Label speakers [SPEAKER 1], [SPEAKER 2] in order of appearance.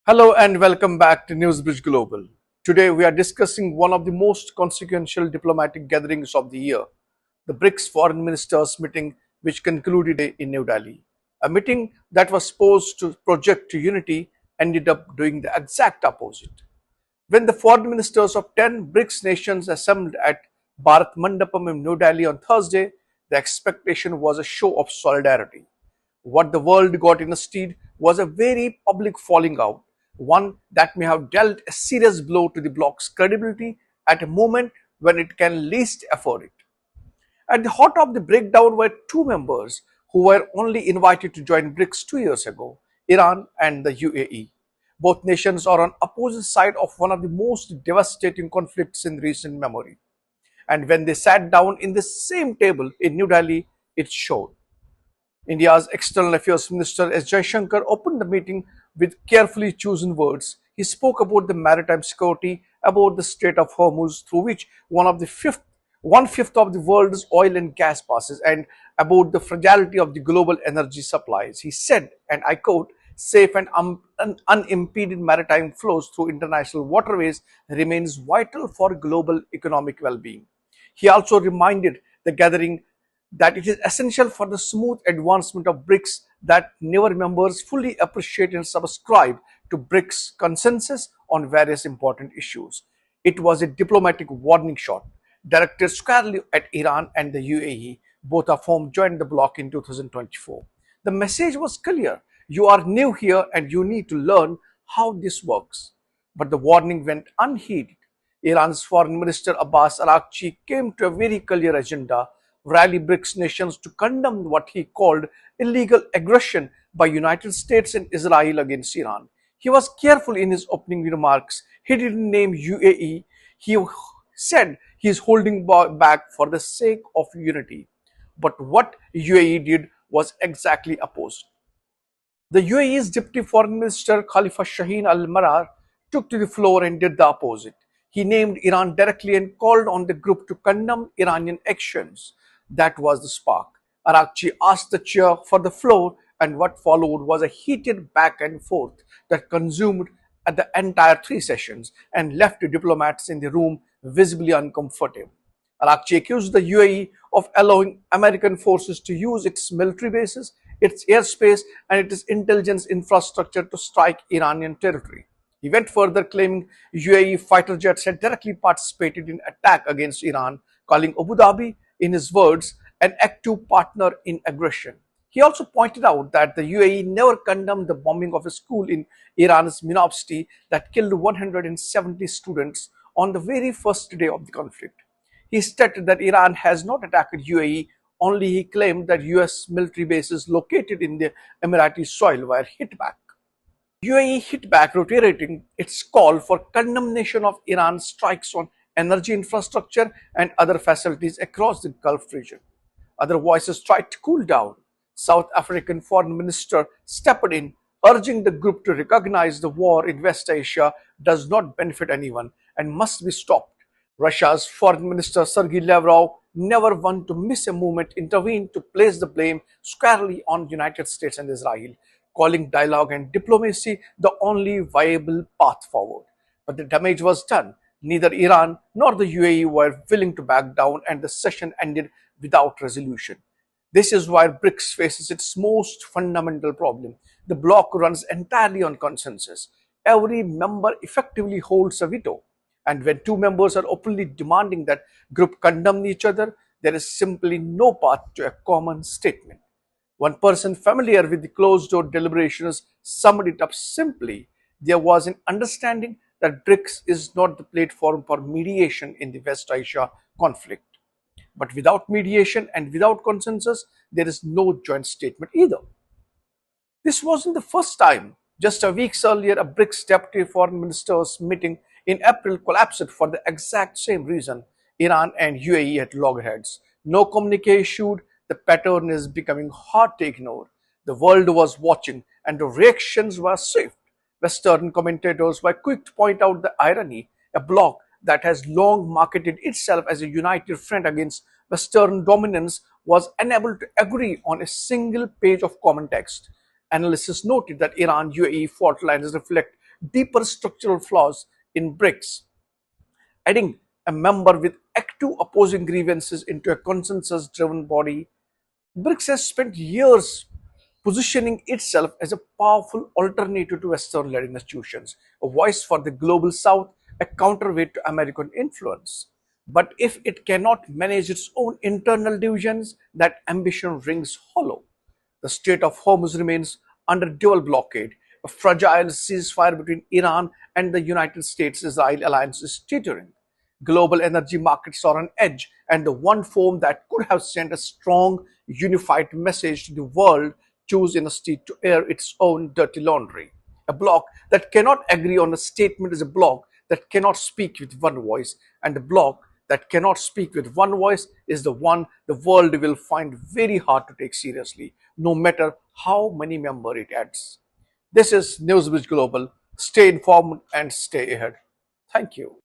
[SPEAKER 1] Hello and welcome back to NewsBridge Global. Today we are discussing one of the most consequential diplomatic gatherings of the year, the Brics foreign ministers meeting which concluded in New Delhi. A meeting that was supposed to project unity ended up doing the exact opposite. When the foreign ministers of 10 BRICS nations assembled at Bharat Mandapam in New Delhi on Thursday, the expectation was a show of solidarity. What the world got instead was a very public falling out, one that may have dealt a serious blow to the bloc's credibility at a moment when it can least afford it. At the heart of the breakdown were two members who were only invited to join BRICS 2 years ago, Iran and the UAE. Both nations are on opposite sides of one of the most devastating conflicts in recent memory. And when they sat down in the same table in New Delhi, it showed. India's External Affairs Minister S. Jaishankar opened the meeting with carefully chosen words. He spoke about the maritime security, about the Strait of Hormuz, through which one fifth of the world's oil and gas passes, and about the fragility of the global energy supplies. He said, and I quote, safe and unimpeded maritime flows through international waterways remains vital for global economic well-being. He also reminded the gathering that it is essential for the smooth advancement of BRICS that never members fully appreciate and subscribe to BRICS consensus on various important issues. It was a diplomatic warning shot directed squarely at Iran and the UAE, both of whom joined the bloc in 2024. The message was clear: you are new here and you need to learn how this works. But the warning went unheeded. Iran's Foreign Minister Abbas Araghchi came to a very clear agenda: rally BRICS nations to condemn what he called illegal aggression by United States and Israel against Iran. He was careful in his opening remarks. He didn't name UAE. He said he is holding back for the sake of unity. But what UAE did was exactly opposite. The UAE's Deputy Foreign Minister Khalifa Shaheen Al Marar took to the floor and did the opposite. He named Iran directly and called on the group to condemn Iranian actions. That was the spark. Araghchi asked the chair for the floor, and what followed was a heated back and forth that consumed at the entire three sessions and left the diplomats in the room visibly uncomfortable. Araghchi accused the UAE of allowing American forces to use its military bases, its airspace, and its intelligence infrastructure to strike Iranian territory. He went further, claiming UAE fighter jets had directly participated in attack against Iran, calling Abu Dhabi, in his words, an active partner in aggression. He also pointed out that the UAE never condemned the bombing of a school in Iran's University that killed 170 students on the very first day of the conflict. He stated that Iran has not attacked UAE, only he claimed that US military bases located in the Emirati soil were hit back. UAE hit back, reiterating its call for condemnation of Iran's strikes on energy infrastructure and other facilities across the Gulf region. Other voices tried to cool down. South African Foreign Minister stepped in, urging the group to recognize the war in West Asia does not benefit anyone and must be stopped. Russia's Foreign Minister Sergei Lavrov, never one to miss a moment, intervened to place the blame squarely on the United States and Israel, calling dialogue and diplomacy the only viable path forward. But the damage was done. Neither Iran nor the UAE were willing to back down, and the session ended without resolution. This is why BRICS faces its most fundamental problem. The bloc runs entirely on consensus. Every member effectively holds a veto. And when two members are openly demanding that group condemn each other, there is simply no path to a common statement. One person familiar with the closed-door deliberations summed it up simply: there was an understanding that BRICS is not the platform for mediation in the West Asia conflict. But without mediation and without consensus, there is no joint statement either. This wasn't the first time. Just a week earlier, a BRICS deputy foreign ministers meeting in April collapsed for the exact same reason. Iran and UAE at loggerheads. No communique issued. The pattern is becoming hard to ignore. The world was watching, and the reactions were swift. Western commentators were quick to point out the irony: a bloc that has long marketed itself as a united front against Western dominance was unable to agree on a single page of common text. Analysts noted that Iran-UAE fault lines reflect deeper structural flaws in Brics. Adding a member with active opposing grievances into a consensus driven body, Brics has spent years positioning itself as a powerful alternative to Western led institutions, a voice for the global South, a counterweight to American influence. But if it cannot manage its own internal divisions, that ambition rings hollow. The Strait of Hormuz remains under dual blockade. A fragile ceasefire between Iran and the United States-Israel alliance is teetering. Global energy markets are on edge, and the one forum that could have sent a strong, unified message to the world chose instead to air its own dirty laundry. A bloc that cannot agree on a statement is a bloc that cannot speak with one voice, and the bloc that cannot speak with one voice is the one the world will find very hard to take seriously, no matter how many members it adds. This is Newsbridge Global. Stay informed and stay ahead. Thank you.